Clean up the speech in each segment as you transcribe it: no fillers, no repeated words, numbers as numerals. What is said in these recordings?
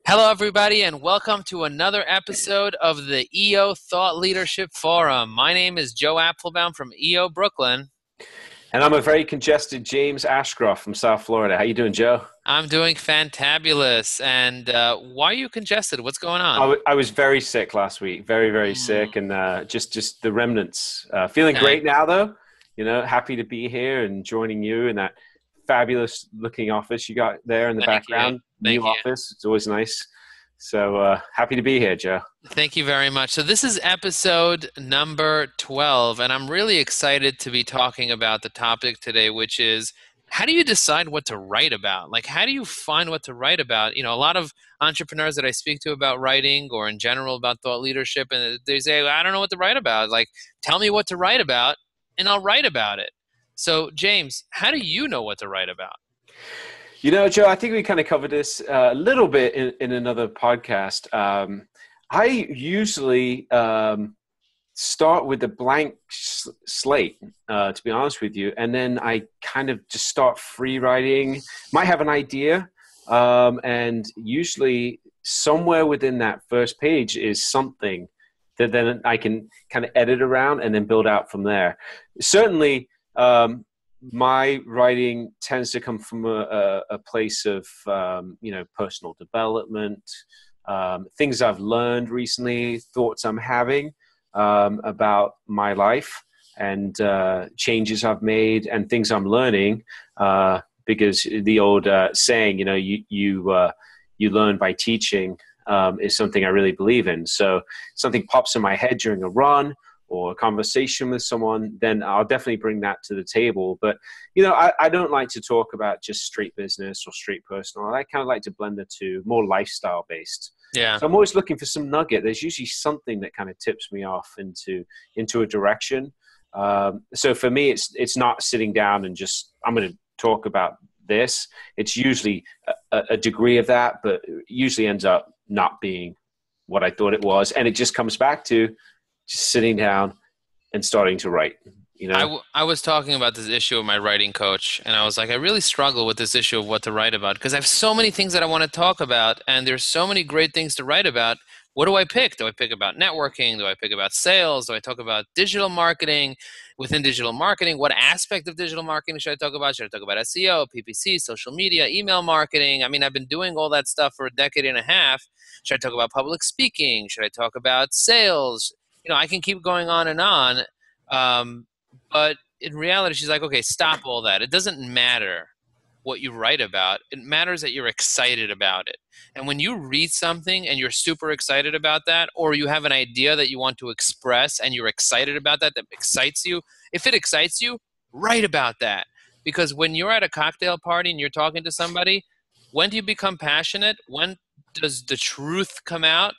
Hello, everybody, and welcome to another episode of the EO Thought Leadership Forum. My name is Joe Apfelbaum from EO Brooklyn. And I'm a very congested James Ashcroft from South Florida. How you doing, Joe? I'm doing fantabulous. And why are you congested? What's going on? I was very sick last week, very Mm, sick, and just the remnants. Feeling okay, great now, though. Happy to be here and joining you in that fabulous looking office you got there in the thank you. background. New Thank you. office. It's always nice. So happy to be here, Joe. Thank you very much. So, this is episode number 12, and I'm really excited to be talking about the topic today, which is how do you decide what to write about? Like, how do you find what to write about? A lot of entrepreneurs that I speak to about writing or in general about thought leadership, and they say, well, I don't know what to write about. Like, tell me what to write about, and I'll write about it. So, James, how do you know what to write about? Joe, I think we kind of covered this a little bit in another podcast. I usually start with a blank slate, to be honest with you, and then I kind of just start free writing. Might have an idea, and usually somewhere within that first page is something that then I can kind of edit around and then build out from there. Certainly, my writing tends to come from a place of personal development, things I've learned recently, thoughts I'm having about my life, and changes I've made and things I'm learning. Because the old saying, you learn by teaching, is something I really believe in. So something pops in my head during a run or a conversation with someone, then I'll definitely bring that to the table. But, I don't like to talk about just straight business or straight personal. I kind of like to blend the two, more lifestyle based. Yeah. So I'm always looking for some nugget. There's usually something that kind of tips me off into a direction. So for me, it's not sitting down and just, I'm going to talk about this. It's usually a degree of that, but usually ends up not being what I thought it was. And it just comes back to just sitting down and starting to write, I was talking about this issue with my writing coach, and I was like, I really struggle with this issue of what to write about because I have so many things that I want to talk about, and there's so many great things to write about. What do I pick? Do I pick about networking? Do I pick about sales? Do I talk about digital marketing? Within digital marketing, what aspect of digital marketing should I talk about? Should I talk about SEO, PPC, social media, email marketing? I mean, I've been doing all that stuff for a decade and a half. Should I talk about public speaking? Should I talk about sales? I can keep going on and on. But in reality, she's like, okay, stop all that. It doesn't matter what you write about. It matters that you're excited about it. And when you read something and you're super excited about that, or you have an idea that you want to express and you're excited about that, that excites you, if it excites you, write about that. Because when you're at a cocktail party and you're talking to somebody, when do you become passionate? When does the truth come out?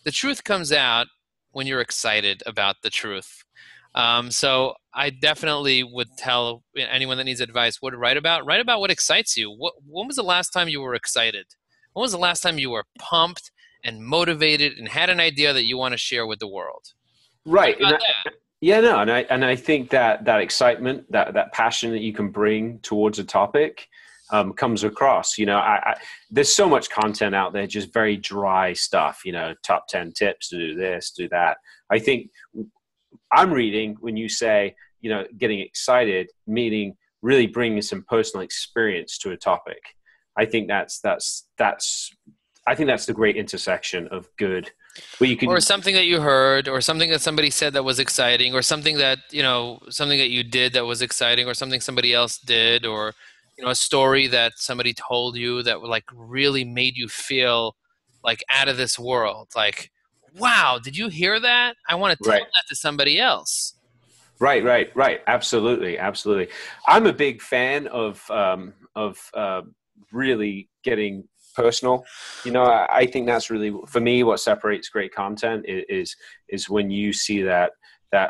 The truth comes out when you're excited about the truth. So I definitely would tell anyone that needs advice what to write about. Write about what excites you. When was the last time you were excited? When was the last time you were pumped and motivated and had an idea that you want to share with the world? Write right. about that. Yeah, no, and I think that excitement, that passion that you can bring towards a topic, comes across. There's so much content out there, just very dry stuff. Top 10 tips to do this, do that. I think I'm reading when you say, getting excited, meaning really bringing some personal experience to a topic. I think that's I think that's the great intersection of good, where you Or can. something that you heard, or something that somebody said that was exciting, or something that, something that you did that was exciting, or something somebody else did, or, a story that somebody told you that like really made you feel like out of this world. Like, wow, did you hear that? I want to tell Right. that to somebody else. Right. Absolutely. I'm a big fan of really getting personal. I think that's really, for me, what separates great content is when you see that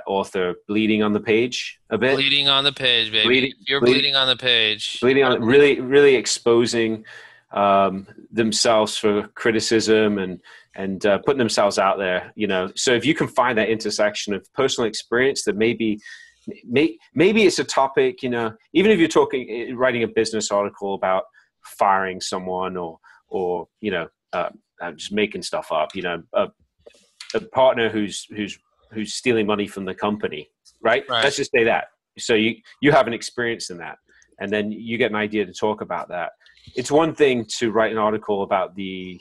author bleeding on the page a bit, Bleeding on the page, baby. bleeding, If you're bleeding, bleeding on the page, bleeding on, really exposing themselves for criticism and putting themselves out there. So if you can find that intersection of personal experience that maybe it's a topic, even if you're writing a business article about firing someone, or I'm just making stuff up. A partner who's stealing money from the company, right? Right. Let's just say that. So you have an experience in that, and then you get an idea to talk about that. It's one thing to write an article about the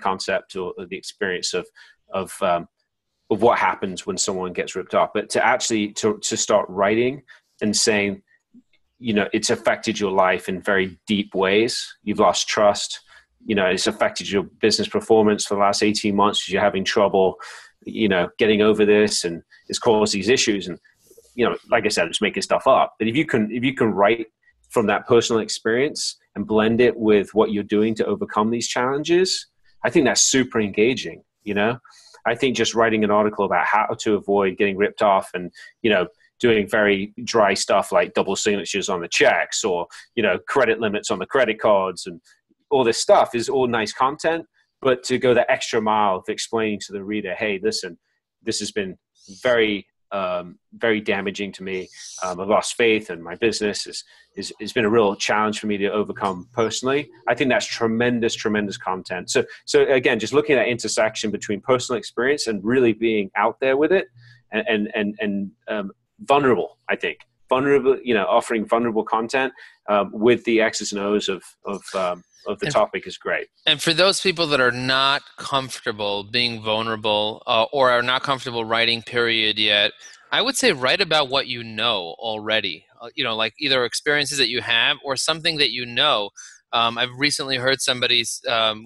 concept or the experience of what happens when someone gets ripped off, but to actually to start writing and saying, it's affected your life in very deep ways. You've lost trust. It's affected your business performance for the last 18 months. You're having trouble, getting over this, and it's caused these issues. And, like I said, I'm just making stuff up. But if you can write from that personal experience and blend it with what you're doing to overcome these challenges, I think that's super engaging. I think just writing an article about how to avoid getting ripped off and, doing very dry stuff like double signatures on the checks or, credit limits on the credit cards and all this stuff is all nice content. But to go that extra mile of explaining to the reader, hey, listen, this has been very, very damaging to me. I've lost faith, and my business has been a real challenge for me to overcome personally. I think that's tremendous content. So again, just looking at that intersection between personal experience and really being out there with it, and vulnerable. I think vulnerable, offering vulnerable content with the X's and O's of the topic is great. And for those people that are not comfortable being vulnerable or are not comfortable writing period yet, I would say write about what you know already, like either experiences that you have or something that I've recently heard somebody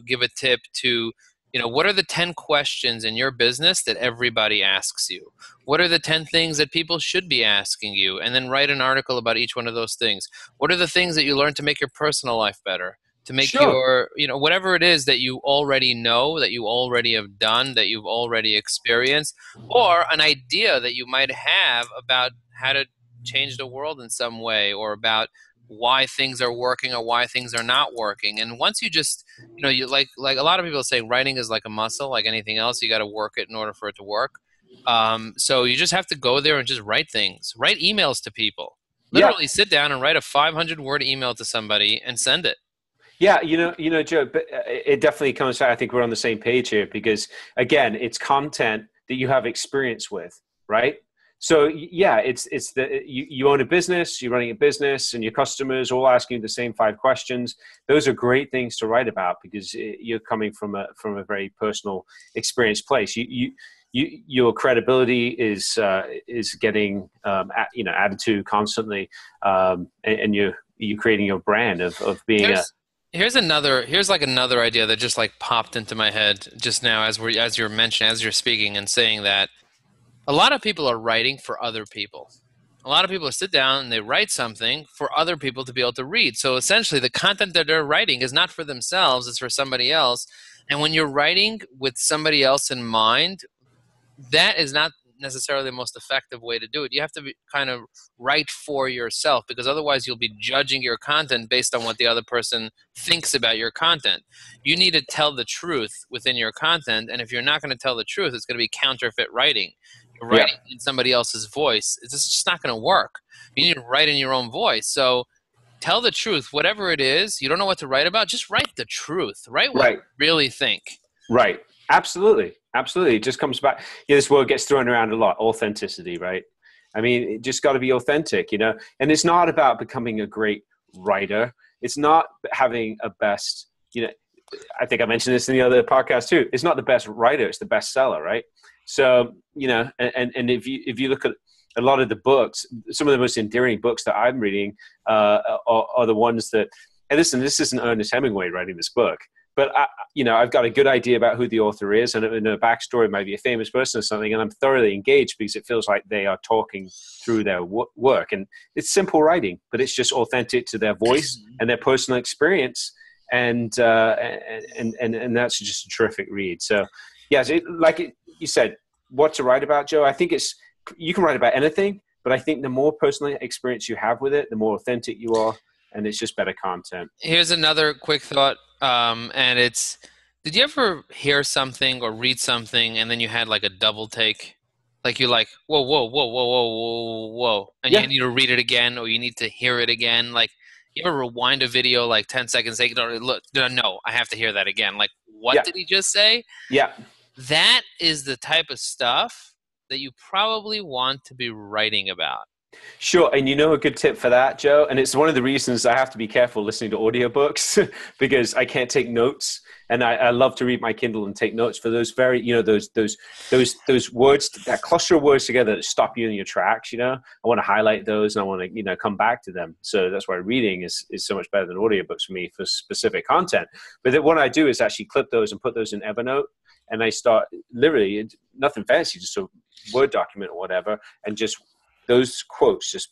give a tip to, what are the 10 questions in your business that everybody asks you? What are the 10 things that people should be asking you? And then write an article about each one of those things. What are the things that you learned to make your personal life better? To make your, whatever it is that you already know, that you already have done, that you've already experienced, or an idea that you might have about how to change the world in some way, or about why things are working or why things are not working. And once you just, you like a lot of people say, writing is like a muscle, like anything else. You got to work it in order for it to work. So you just have to go there and just write things, write emails to people, literally sit down and write a 500-word email to somebody and send it. Yeah, Joe, but it definitely comes out. I think we're on the same page here because, again, it's content that you have experience with, right? So, yeah, it's you own a business, you're running a business, and your customers all asking you the same 5 questions. Those are great things to write about because you're coming from a very personal experience place. Your credibility is getting added to constantly, and you're creating your brand of being Here's another idea that just like popped into my head just now as you're speaking and saying that a lot of people are writing for other people. A lot of people sit down and they write something for other people to be able to read. So essentially the content that they're writing is not for themselves, it's for somebody else. And when you're writing with somebody else in mind, that is not necessarily the most effective way to do it. You have to kind of write for yourself because otherwise you'll be judging your content based on what the other person thinks about your content. You need to tell the truth within your content, and if you're not going to tell the truth, it's going to be counterfeit writing. You're writing in somebody else's voice. It's just not going to work. You need to write in your own voice. So tell the truth, whatever it is. You don't know what to write about, just write the truth. Write what you really think. Right. Absolutely. It just comes back. This word gets thrown around a lot. Authenticity, right? I mean, it just got to be authentic, And it's not about becoming a great writer. It's not having a best, I think I mentioned this in the other podcast too. It's not the best writer. It's the best seller, right? So, and if you look at a lot of the books, some of the most endearing books that I'm reading are the ones that, and listen, this isn't Ernest Hemingway writing this book. But, I've got a good idea about who the author is and a backstory, maybe a famous person or something, and I'm thoroughly engaged because it feels like they are talking through their work. And it's simple writing, but it's just authentic to their voice and their personal experience. And that's just a terrific read. So, yes, you said, what to write about, Joe? I think you can write about anything, but I think the more personal experience you have with it, the more authentic you are, and it's just better content. Here's another quick thought. And it's, did you ever hear something or read something and then you had like a double take? Like you're like, whoa. And you need to read it again or you need to hear it again. Like You ever rewind a video like 10 seconds? They go, look, no, I have to hear that again. Like, what Yeah. did he just say? Yeah. That is the type of stuff that you probably want to be writing about. Sure. And you know a good tip for that, Joe? And it's one of the reasons I have to be careful listening to audiobooks because I can't take notes. And I love to read my Kindle and take notes for those very, those words, that cluster of words together that stop you in your tracks, I want to highlight those and I want to, come back to them. So that's why reading is so much better than audiobooks for me for specific content. But then what I do is actually clip those and put those in Evernote. And I start literally nothing fancy, just a Word document or whatever. And just those quotes, just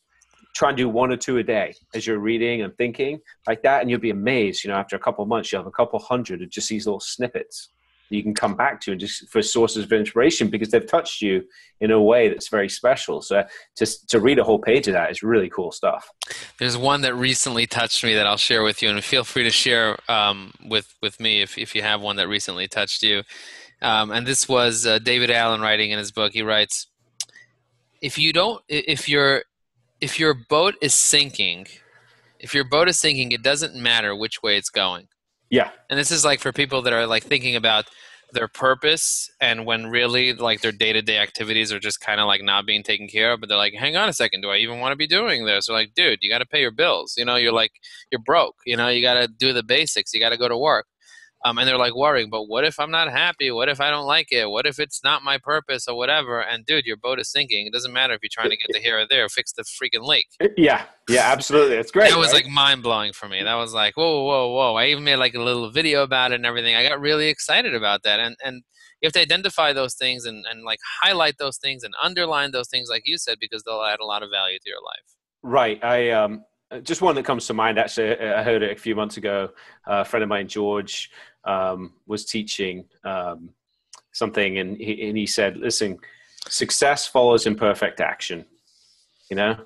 try and do 1 or 2 a day as you're reading and thinking like that. And you'll be amazed, after a couple of months, you'll have a couple hundred of just these little snippets that you can come back to and just for sources of inspiration because they've touched you in a way that's very special. So just to read a whole page of that is really cool stuff. There's one that recently touched me that I'll share with you, and feel free to share with me if you have one that recently touched you. And this was David Allen writing in his book. He writes, if your boat is sinking, it doesn't matter which way it's going. Yeah. And this is like for people that are like thinking about their purpose and when really like their day-to-day activities are just kind of like not being taken care of, but they're like, hang on a second, do I even want to be doing this? They're like, dude, you got to pay your bills. You're broke. You got to do the basics. You got to go to work. And they're like worrying, but what if I'm not happy? What if I don't like it? What if it's not my purpose or whatever? And dude, your boat is sinking. It doesn't matter if you're trying to get to here or there, fix the freaking leak. Yeah, absolutely. It's great. That was like mind blowing for me. That was like, whoa. I even made like a little video about it and everything. I got really excited about that. And you have to identify those things and like highlight those things and underline those things, like you said, because they'll add a lot of value to your life. Right. I just one that comes to mind, actually, I heard it a few months ago. A friend of mine, George, was teaching something, and he said, listen, success follows imperfect action, and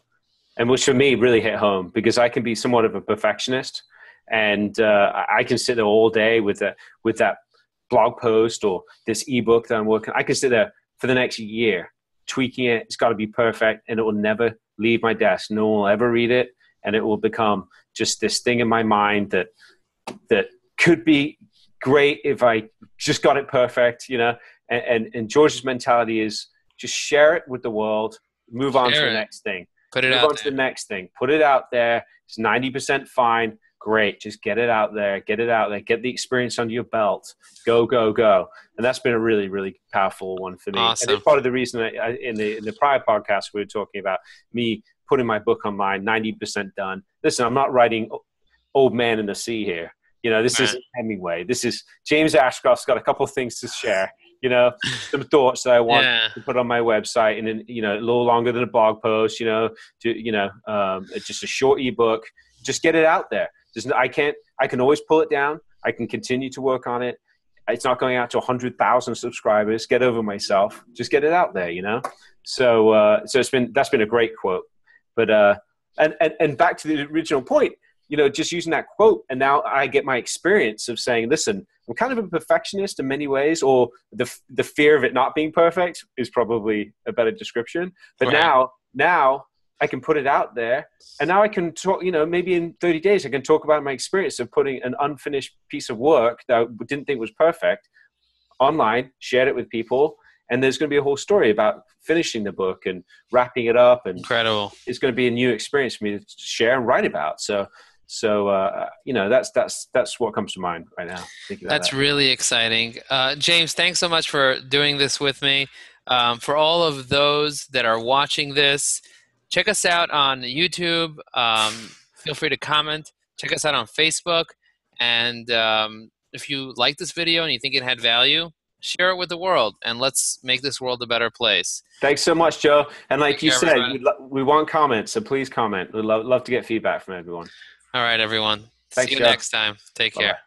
which for me really hit home because I can be somewhat of a perfectionist, and I can sit there all day with that blog post or this ebook that I'm working. I can sit there for the next year tweaking it. It's got to be perfect, and it will never leave my desk. No one will ever read it. And it will become just this thing in my mind that could be great if I just got it perfect, And George's mentality is just share it with the world, move on to the next thing. Put it out there. To the next thing. Put it out there. It's 90% fine. Great. Just get it out there. Get the experience under your belt. Go. And that's been a really, really powerful one for me. Awesome. And it's part of the reason in the prior podcast we were talking about me putting my book online, 90% done. Listen, I'm not writing Old Man in the Sea here. This isn't Hemingway. This is James Ashcroft's got a couple of things to share, some thoughts that I want to put on my website, and then, a little longer than a blog post, just a short ebook. Just get it out there. I can always pull it down. I can continue to work on it. It's not going out to 100,000 subscribers. Get over myself. Just get it out there, So that's been a great quote. But and back to the original point, just using that quote, and now I get my experience of saying, listen, I'm kind of a perfectionist in many ways, or the fear of it not being perfect is probably a better description. But right. now I can put it out there, and now I can talk, maybe in 30 days I can talk about my experience of putting an unfinished piece of work that I didn't think was perfect online, shared it with people. And there's going to be a whole story about finishing the book and wrapping it up. And incredible. It's going to be a new experience for me to share and write about. So that's what comes to mind right now. That's really exciting. James, thanks so much for doing this with me. For all of those that are watching this, check us out on YouTube. Feel free to comment. Check us out on Facebook. And if you like this video and you think it had value, share it with the world, and let's make this world a better place. Thanks so much, Joe. And like you said, we want comments, so please comment. We'd love to get feedback from everyone. All right, everyone. Thanks, See you Joe. next time. Take care. Bye-bye.